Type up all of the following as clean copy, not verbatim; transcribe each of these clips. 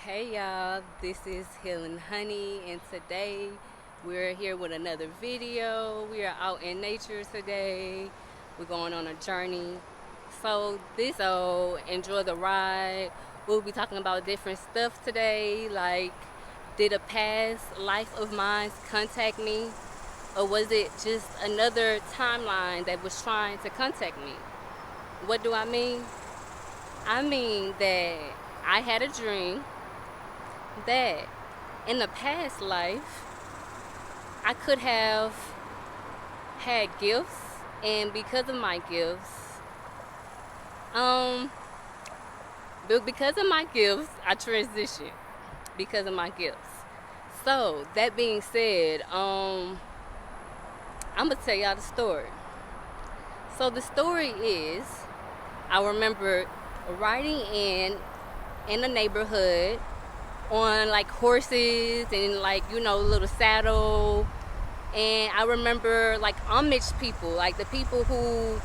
Hey y'all, this is Healing Honey, and today we're here with another video. We are out in nature today. We're going on a journey. So enjoy the ride. We'll be talking about different stuff today, like did a past life of mine contact me, or was it just another timeline that was trying to contact me? What do I mean? I mean that I had a dream that in the past life I could have had gifts, and because of my gifts, um because of my gifts I transitioned because of my gifts. So that being said, I'm gonna tell y'all the story. So the story is, I remember riding in a neighborhood on like horses and like little saddle. And I remember like Amish people, like the people who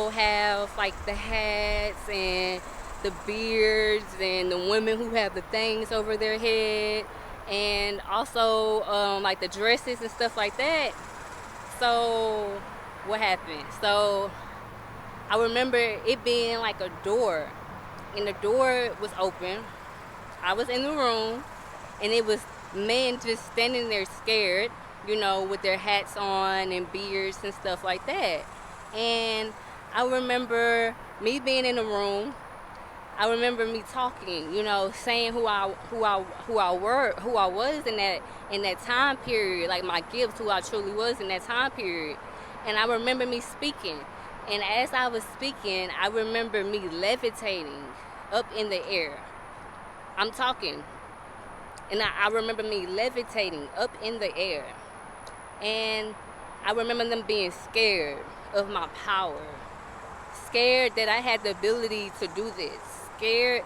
have like the hats and the beards, and the women who have the things over their head, and also like the dresses and stuff like that. So what happened? So I remember it being like a door, and the door was open. I was in the room, and it was men just standing there scared, with their hats on and beards and stuff like that. And I remember me being in the room. I remember me talking, saying who I was in that time period, like my gifts, who I truly was in that time period. And I remember me speaking. And as I was speaking, I remember me levitating up in the air. I'm talking, and I remember me levitating up in the air. And I remember them being scared of my power, scared that I had the ability to do this, scared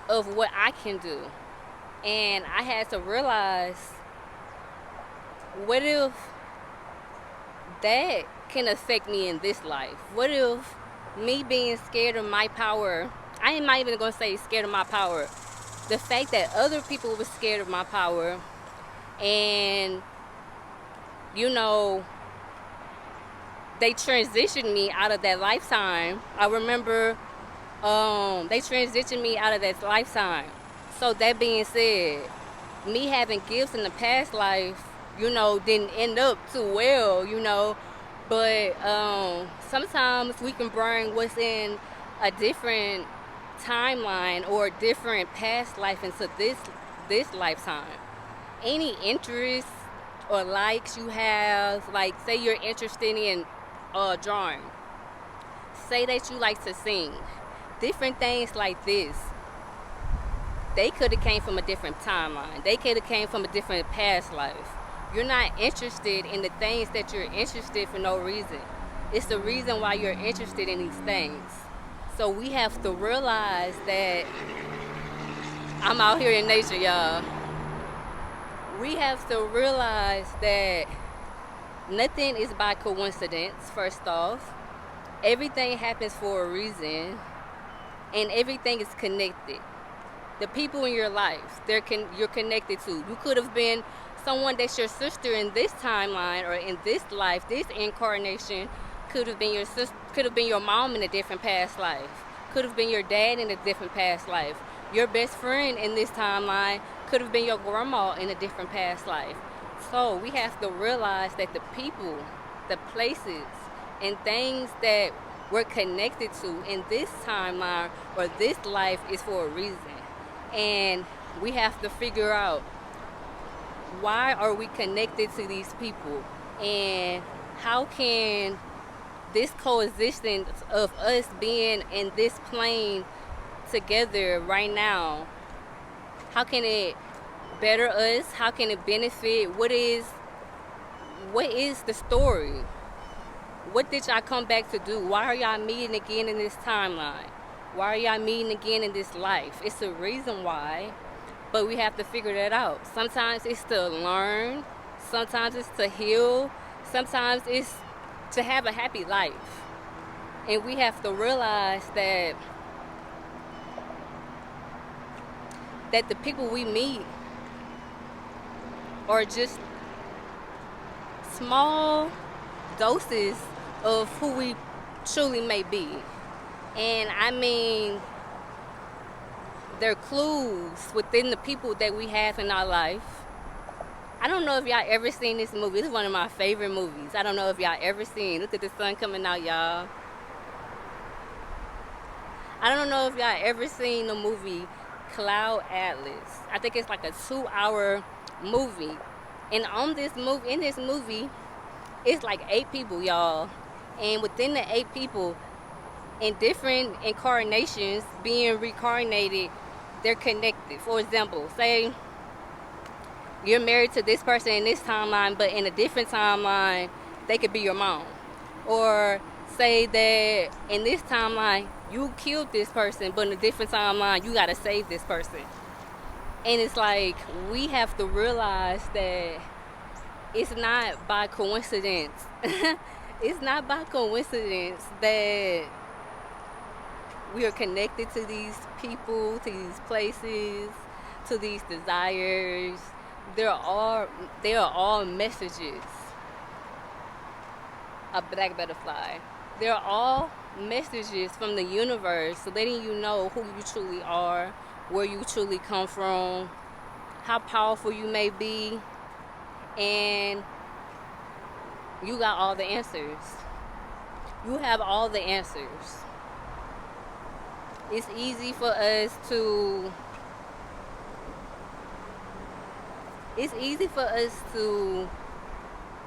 of what I can do. And I had to realize, what if that can affect me in this life? What if me being scared of my power, I am not even going to say scared of my power, the fact that other people were scared of my power, and they transitioned me out of that lifetime. I remember they transitioned me out of that lifetime. So that being said, me having gifts in the past life, didn't end up too well, but sometimes we can bring what's in a different timeline or different past life into this lifetime. Any interests or likes you have, like say you're interested in drawing, say that you like to sing, different things like this, they could have came from a different timeline. They could have came from a different past life. You're not interested in the things that you're interested for no reason. It's the reason why you're interested in these things. So we have to realize that I'm out here in nature, y'all. We have to realize that nothing is by coincidence, first off. Everything happens for a reason, and everything is connected. The people in your life, you're connected to. You could have been someone that's your sister in this timeline, or in this life, this incarnation. Could have been your sister, could have been your mom in a different past life. Could have been your dad in a different past life. Your best friend in this timeline could have been your grandma in a different past life. So we have to realize that the people, the places, and things that we're connected to in this timeline or this life is for a reason. And we have to figure out, why are we connected to these people, and how can this coexistence of us being in this plane together right now, how can it better us? How can it benefit? What is the story? What did y'all come back to do? Why are y'all meeting again in this timeline? Why are y'all meeting again in this life? It's a reason why, but we have to figure that out. Sometimes it's to learn, sometimes it's to heal, sometimes it's to have a happy life. And we have to realize that that the people we meet are just small doses of who we truly may be. And I mean, they're clues within the people that we have in our life. I don't know if y'all ever seen this movie. It's one of my favorite movies. I don't know if y'all ever seen. Look at the sun coming out, y'all. I don't know if y'all ever seen the movie Cloud Atlas. I think it's like a 2-hour movie. And in this movie, it's like 8 people, y'all. And within the 8 people, in different incarnations being reincarnated, they're connected. For example, say you're married to this person in this timeline, but in a different timeline, they could be your mom. Or say that in this timeline, you killed this person, but in a different timeline, you gotta save this person. And it's like, we have to realize that it's not by coincidence. It's not by coincidence that we are connected to these people, to these places, to these desires. They are all messages. A black butterfly. They're all messages from the universe letting you know who you truly are, where you truly come from, how powerful you may be, and you got all the answers. You have all the answers. It's easy for us to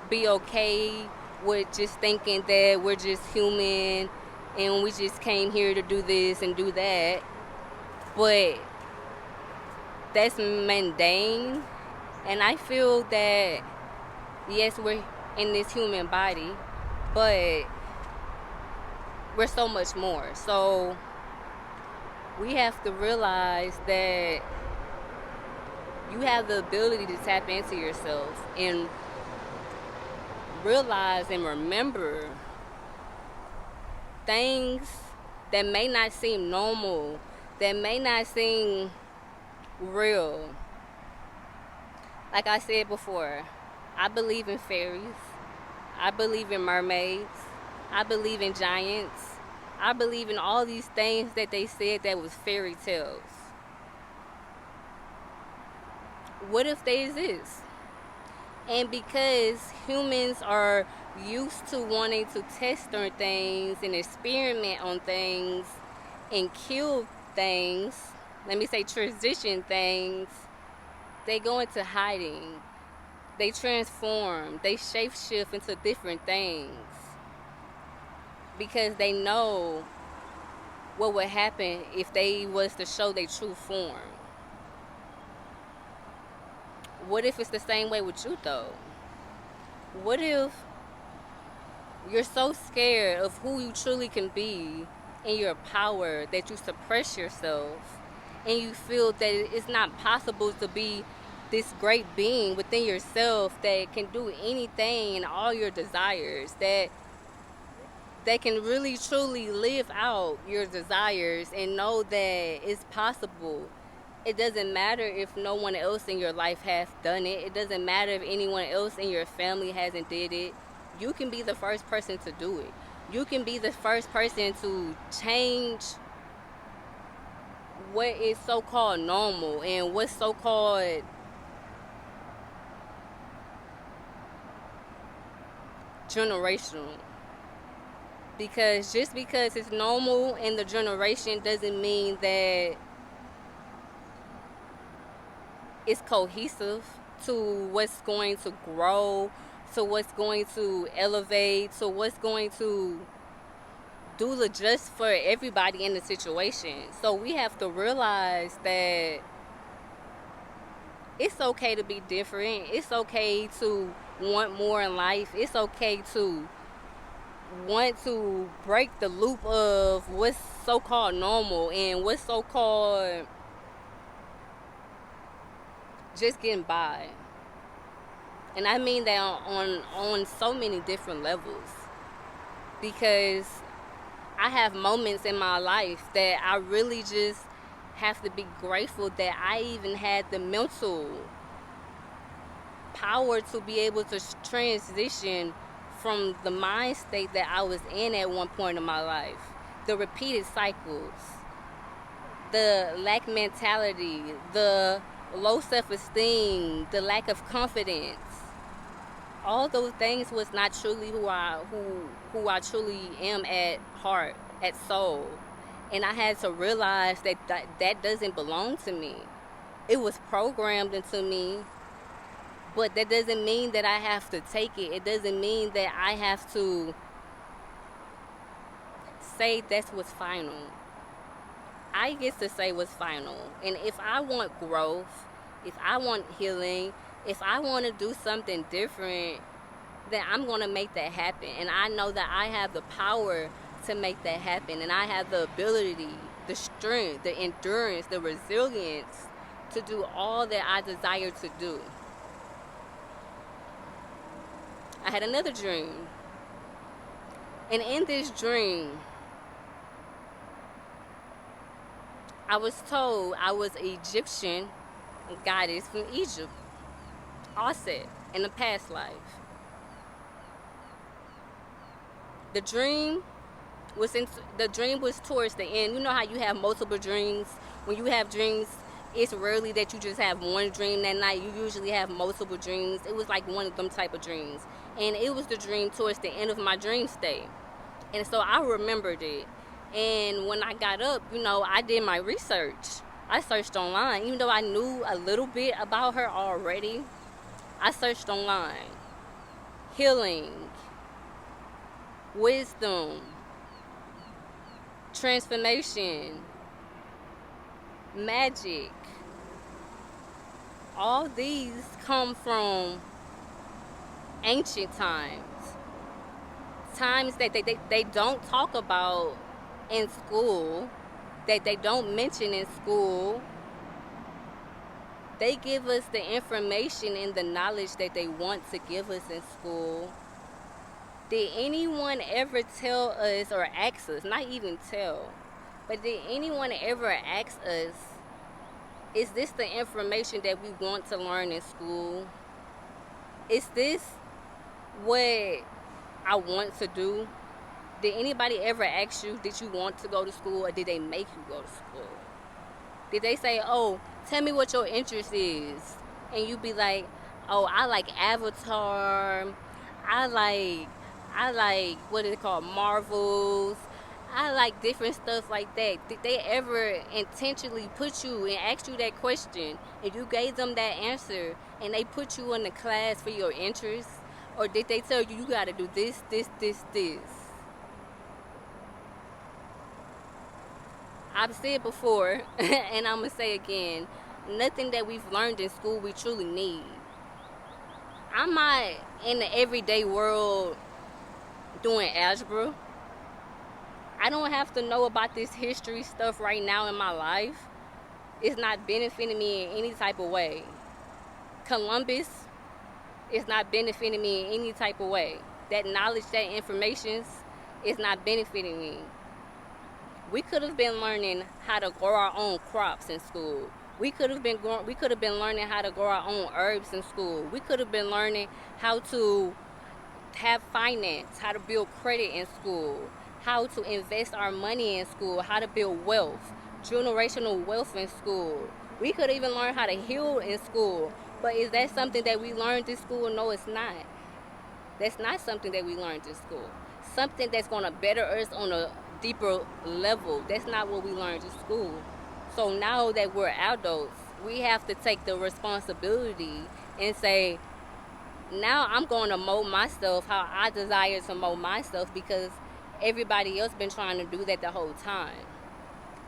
be okay with just thinking that we're just human and we just came here to do this and do that. But that's mundane. And I feel that, yes, we're in this human body, but we're so much more. So we have to realize that you have the ability to tap into yourself and realize and remember things that may not seem normal, that may not seem real. Like I said before, I believe in fairies. I believe in mermaids. I believe in giants. I believe in all these things that they said that was fairy tales. What if they exist? And because humans are used to wanting to test on things and experiment on things and kill things, let me say transition things, they go into hiding. They transform. They shapeshift into different things. Because they know what would happen if they was to show their true form. What if it's the same way with you, though? What if you're so scared of who you truly can be and your power that you suppress yourself and you feel that it's not possible to be this great being within yourself that can do anything and all your desires, that can really truly live out your desires and know that it's possible. It doesn't matter if no one else in your life has done it. It doesn't matter if anyone else in your family hasn't did it. You can be the first person to do it. You can be the first person to change what is so-called normal and what's so-called generational. Because just because it's normal in the generation doesn't mean that it's cohesive to what's going to grow, to what's going to elevate, to what's going to do the just for everybody in the situation. So we have to realize that it's okay to be different. It's okay to want more in life. It's okay to want to break the loop of what's so-called normal and what's so-called just getting by. And I mean that on so many different levels. Because I have moments in my life that I really just have to be grateful that I even had the mental power to be able to transition from the mind state that I was in at one point in my life. The repeated cycles, the lack mentality, the low self-esteem, the lack of confidence. All those things was not truly who I truly am at heart, at soul. And I had to realize that doesn't belong to me. It was programmed into me, but that doesn't mean that I have to take it. It doesn't mean that I have to say that's what's final. I get to say what's final. And if I want growth, if I want healing, if I want to do something different, then I'm going to make that happen. And I know that I have the power to make that happen. And I have the ability, the strength, the endurance, the resilience to do all that I desire to do. I had another dream. And in this dream, I was told I was an Egyptian goddess from Egypt, Aset, in a past life. The dream was towards the end. You know how you have multiple dreams? When you have dreams, it's rarely that you just have one dream that night. You usually have multiple dreams. It was like one of them type of dreams. And it was the dream towards the end of my dream state. And so I remembered it. And when I got up, I did my research. I searched online. Even though I knew a little bit about her already, I searched online. Healing, wisdom, transformation, magic. All these come from ancient times. Times that they don't talk about in school, that they don't mention in school. They give us the information and the knowledge that they want to give us in school. Did anyone ever tell us or ask us, not even tell, but did anyone ever ask us, is this the information that we want to learn in school? Is this what I want to do? Did anybody ever ask you, did you want to go to school, or did they make you go to school? Did they say, oh, tell me what your interest is? And you be like, oh, I like Avatar. I like, what is it called, Marvels. I like different stuff like that. Did they ever intentionally put you and ask you that question, and you gave them that answer, and they put you in the class for your interest? Or did they tell you, you got to do this, this, this, this? I've said before, and I'm going to say again, nothing that we've learned in school we truly need. I'm not in the everyday world doing algebra. I don't have to know about this history stuff right now in my life. It's not benefiting me in any type of way. Columbus is not benefiting me in any type of way. That knowledge, that information is not benefiting me. We could have been learning how to grow our own crops in school. We could have been learning how to grow our own herbs in school. We could have been learning how to have finance, how to build credit in school, how to invest our money in school, how to build wealth, generational wealth in school. We could even learn how to heal in school. But is that something that we learned in school? No, it's not. That's not something that we learned in school. Something that's going to better us on a deeper level. That's not what we learned in school. So now that we're adults, we have to take the responsibility and say, now I'm going to mold myself how I desire to mold myself, because everybody else been trying to do that the whole time.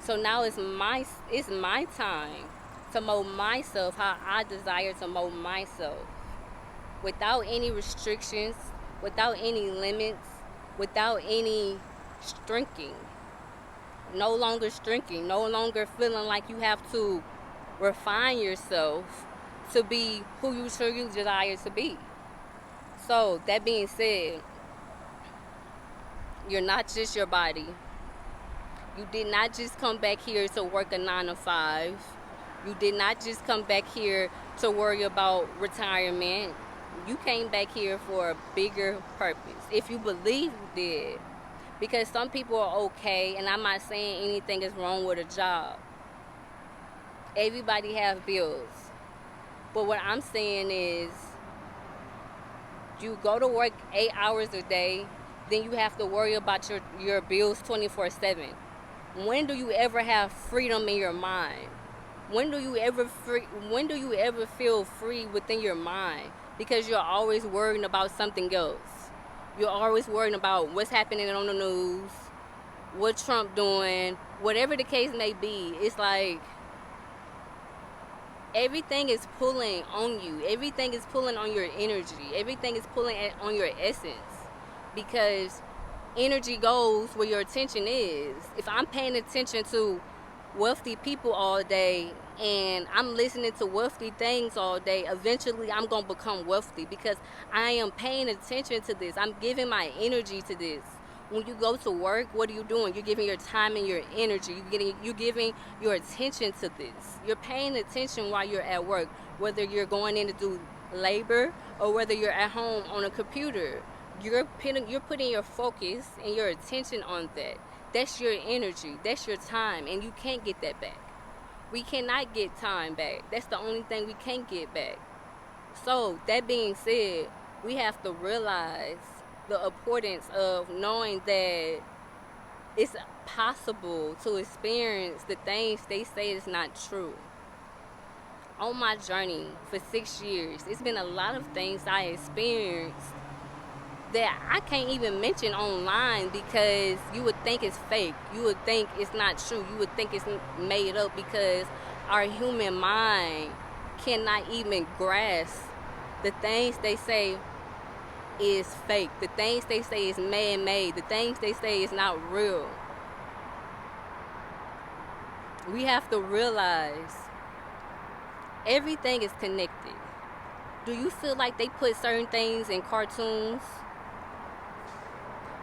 So now it's my time to mold myself how I desire to mold myself, without any restrictions, without any limits, without any shrinking. No longer shrinking, no longer feeling like you have to refine yourself to be who you truly desire to be. So that being said, you're not just your body. You did not just come back here to work a 9 to 5. You did not just come back here to worry about retirement. You came back here for a bigger purpose. If you believe you did. Because some people are okay, and I'm not saying anything is wrong with a job. Everybody has bills. But what I'm saying is, you go to work 8 hours a day, then you have to worry about your bills 24/7. When do you ever have freedom in your mind? When do you ever feel free within your mind? Because you're always worrying about something else. You're always worrying about what's happening on the news, what Trump doing, whatever the case may be. It's like everything is pulling on you. Everything is pulling on your energy. Everything is pulling on your essence. Because energy goes where your attention is. If I'm paying attention to wealthy people all day and I'm listening to wealthy things all day, eventually I'm going to become wealthy because I am paying attention to this. I'm giving my energy to this. When you go to work, what are you doing? You're giving your time and your energy. You're giving your attention to this. You're paying attention while you're at work, whether you're going in to do labor or whether you're at home on a computer. You're putting your focus and your attention on that. That's your energy. That's your time, and you can't get that back. We cannot get time back. That's the only thing we can't get back. So, that being said, we have to realize the importance of knowing that it's possible to experience the things they say is not true. On my journey for 6 years, it's been a lot of things I experienced that I can't even mention online because you would think it's fake. You would think it's not true. You would think it's made up because our human mind cannot even grasp the things they say is fake. The things they say is man-made. The things they say is not real. We have to realize everything is connected. Do you feel like they put certain things in cartoons?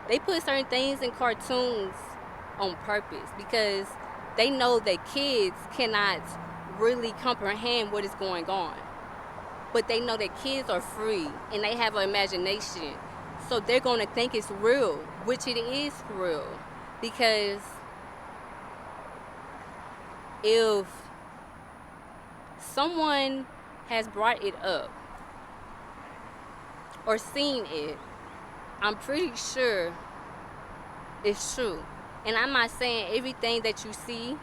They put certain things in cartoons on purpose because they know that kids cannot really comprehend what is going on. But they know that kids are free and they have an imagination. So they're going to think it's real, which it is real. Because if someone has brought it up or seen it, I'm pretty sure it's true. And I'm not saying everything that you see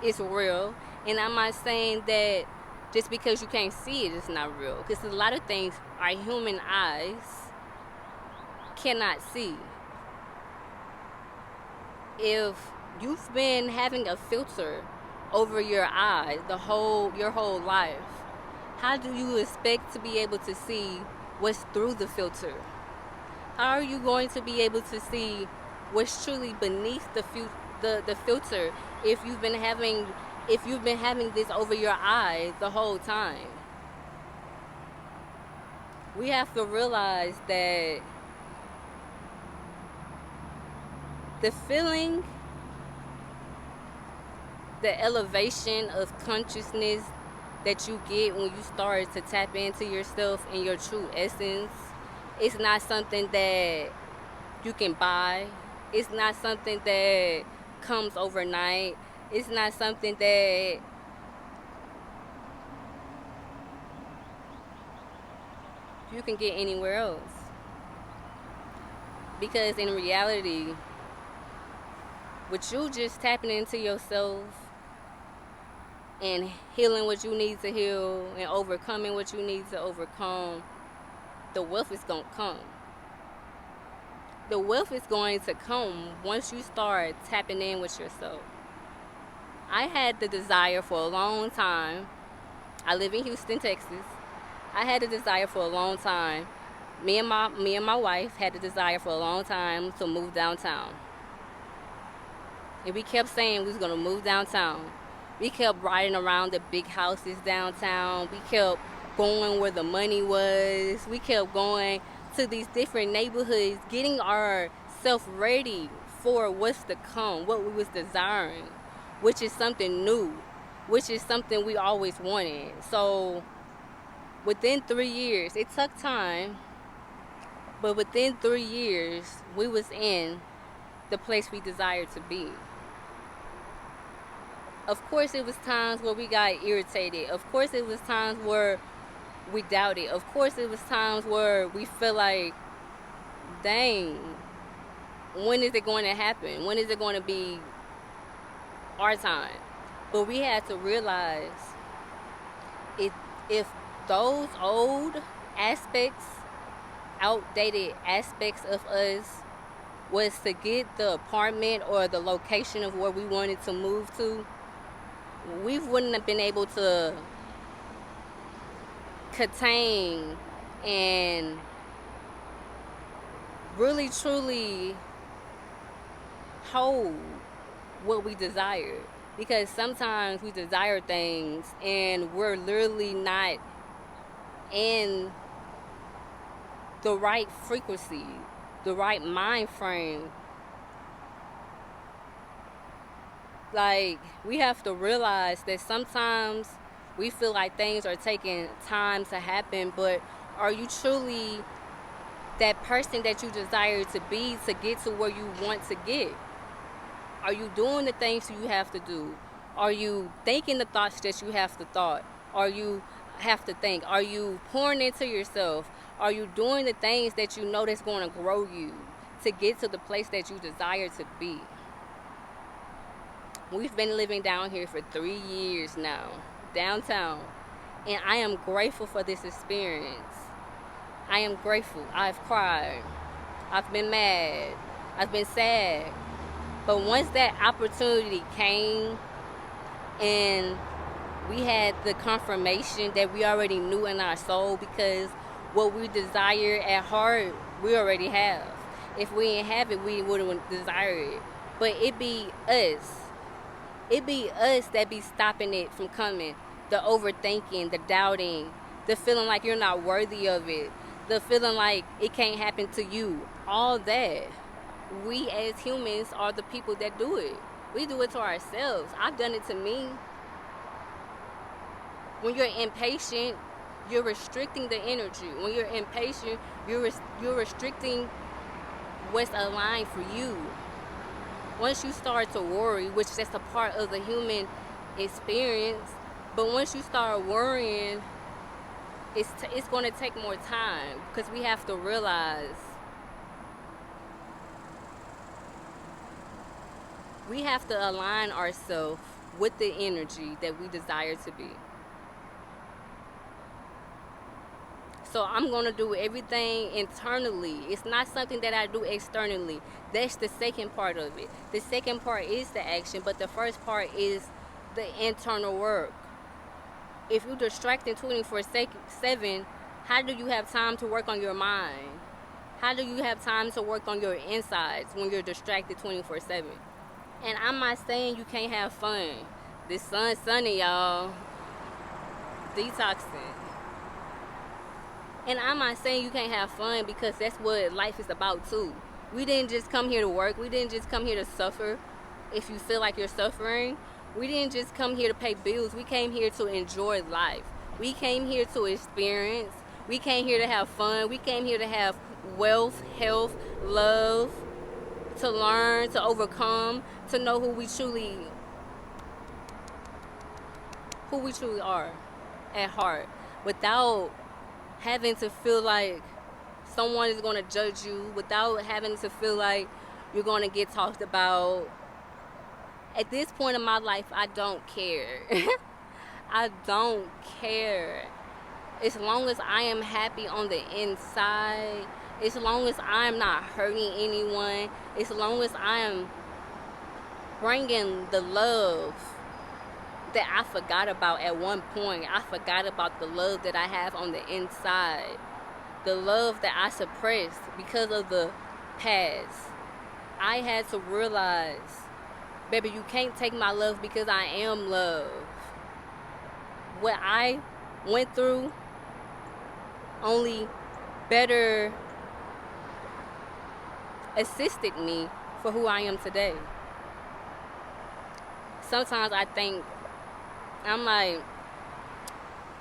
is real. And I'm not saying that just because you can't see it, it's not real. Because a lot of things our human eyes cannot see. If you've been having a filter over your eyes your whole life, how do you expect to be able to see what's through the filter? How are you going to be able to see what's truly beneath the filter if you've been having this over your eye the whole time? We have to realize that the feeling, the elevation of consciousness that you get when you start to tap into yourself and your true essence, it's not something that you can buy. It's not something that comes overnight. It's not something that you can get anywhere else. Because in reality, with you just tapping into yourself and healing what you need to heal and overcoming what you need to overcome, the wealth is going to come. The wealth is going to come once you start tapping in with yourself. I had the desire for a long time. I live in Houston, Texas. I had the desire for a long time. Me and my wife had the desire for a long time to move downtown. And we kept saying we was going to move downtown. We kept riding around the big houses downtown. We kept going where the money was. We kept going to these different neighborhoods, getting ourselves ready for what's to come, what we was desiring, which is something new, which is something we always wanted. So within 3 years, it took time, but within 3 years, we was in the place we desired to be. Of course, it was times where we got irritated. Of course, it was times where we doubted. Of course, it was times where we feel like, dang, when is it going to happen? When is it going to be our time? But we had to realize if those old aspects, outdated aspects of us, was to get the apartment or the location of where we wanted to move to, we wouldn't have been able to contain and really truly hold what we desire. Because sometimes we desire things and we're literally not in the right frequency, the right mind frame. Like, we have to realize that sometimes we feel like things are taking time to happen, but are you truly that person that you desire to be to get to where you want to get? Are you doing the things you have to do? Are you thinking the thoughts that you have to thought? Are you have to think? Are you pouring into yourself? Are you doing the things that you know that's going to grow you to get to the place that you desire to be? We've been living down here for 3 years now, downtown, and I am grateful for this experience. I am grateful. I've cried. I've been mad. I've been sad. But once that opportunity came and we had the confirmation that we already knew in our soul, because what we desire at heart, we already have. If we didn't have it, we wouldn't desire it. But it be us. It be us that be stopping it from coming. The overthinking, the doubting, the feeling like you're not worthy of it, the feeling like it can't happen to you. All that. We as humans are the people that do it. We do it to ourselves. I've done it to me. When you're impatient, you're restricting the energy. When you're impatient, you're restricting what's aligned for you. Once you start to worry, which is just a part of the human experience, but once you start worrying, it's going to take more time, because we have to realize we have to align ourselves with the energy that we desire to be. So I'm going to do everything internally. It's not something that I do externally. That's the second part of it. The second part is the action, but the first part is the internal work. If you're distracted 24/7, how do you have time to work on your mind? How do you have time to work on your insides when you're distracted 24/7? And I'm not saying you can't have fun. This sun's sunny, y'all. Detoxing. And I'm not saying you can't have fun, because that's what life is about too. We didn't just come here to work. We didn't just come here to suffer. If you feel like you're suffering, we didn't just come here to pay bills. We came here to enjoy life. We came here to experience. We came here to have fun. We came here to have wealth, health, love, to learn, to overcome, to know who we truly are at heart, without having to feel like someone is going to judge you, without having to feel like you're going to get talked about. At this point in my life, I don't care. I don't care. As long as I am happy on the inside, as long as I'm not hurting anyone, as long as I am bringing the love that I forgot about at one point. I forgot about the love that I have on the inside. The love that I suppressed because of the past. I had to realize, baby, you can't take my love, because I am love. What I went through only better assisted me for who I am today. Sometimes I think, I'm like,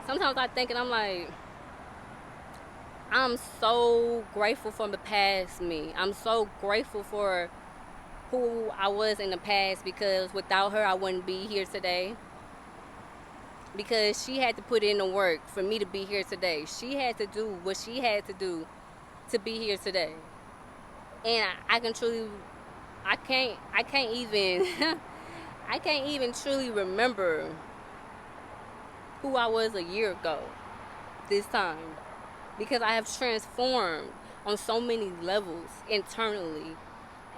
sometimes I think and I'm like, I'm so grateful for the past me. I'm so grateful for who I was in the past, because without her, I wouldn't be here today. Because she had to put in the work for me to be here today. She had to do what she had to do to be here today. And I can truly, I can't even, I can't even truly remember who I was a year ago this time, because I have transformed on so many levels internally,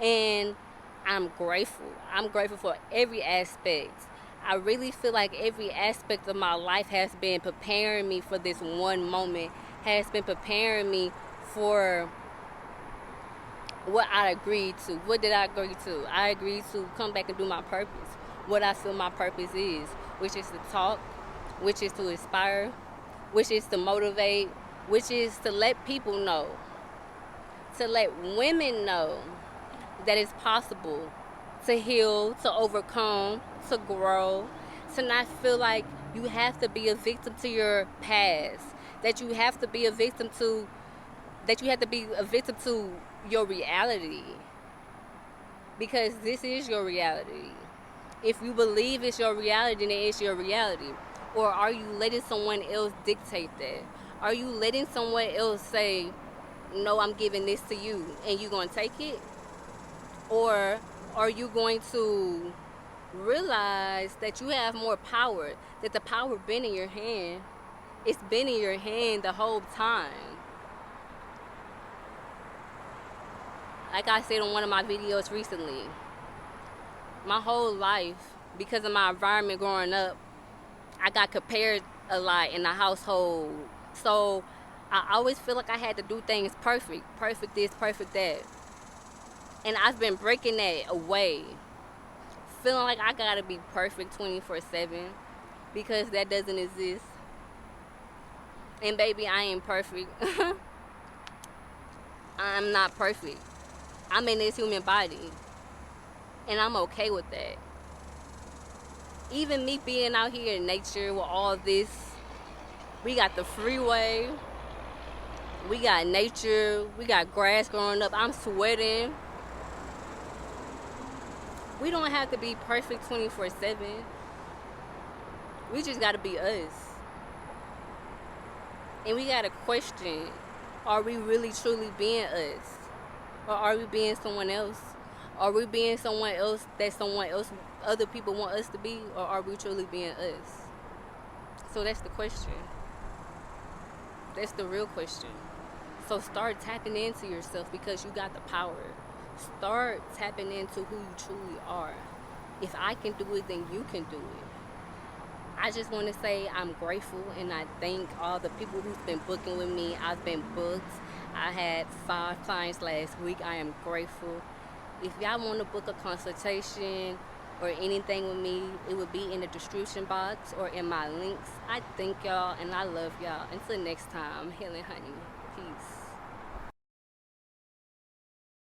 and I'm grateful. I'm grateful for every aspect. I really feel like every aspect of my life has been preparing me for this one moment, has been preparing me for what I agreed to. What did I agree to? I agreed to come back and do my purpose. What I feel my purpose is, which is to talk, which is to inspire, which is to motivate, which is to let people know, to let women know that it's possible to heal, to overcome, to grow, to not feel like you have to be a victim to your past, that you have to be a victim to, that you have to be a victim to your reality, because this is your reality. If you believe it's your reality, then it's your reality. Or are you letting someone else dictate that? Are you letting someone else say, no, I'm giving this to you, and you gonna take it? Or are you going to realize that you have more power, that the power been in your hand? It's been in your hand the whole time. Like I said on one of my videos recently, my whole life, because of my environment growing up, I got compared a lot in the household. So I always feel like I had to do things perfect. Perfect this, perfect that. And I've been breaking that away. Feeling like I gotta be perfect 24/7, because that doesn't exist. And baby, I ain't perfect. I'm not perfect. I'm in this human body. And I'm okay with that. Even me being out here in nature with all this, we got the freeway, we got nature, we got grass growing up, I'm sweating. We don't have to be perfect 24/7. We just gotta be us. And we gotta question, are we really truly being us? Or are we being someone else? Are we being someone else that someone else, other people want us to be? Or are we truly being us? So that's the question. That's the real question. So start tapping into yourself, because you got the power. Start tapping into who you truly are. If I can do it, then you can do it. I just want to say I'm grateful, and I thank all the people who's been booking with me. I've been booked. I had 5 clients last week. I am grateful. If y'all want to book a consultation or anything with me, it would be in the description box or in my links. I thank y'all and I love y'all. Until next time, Healing Honey. Peace.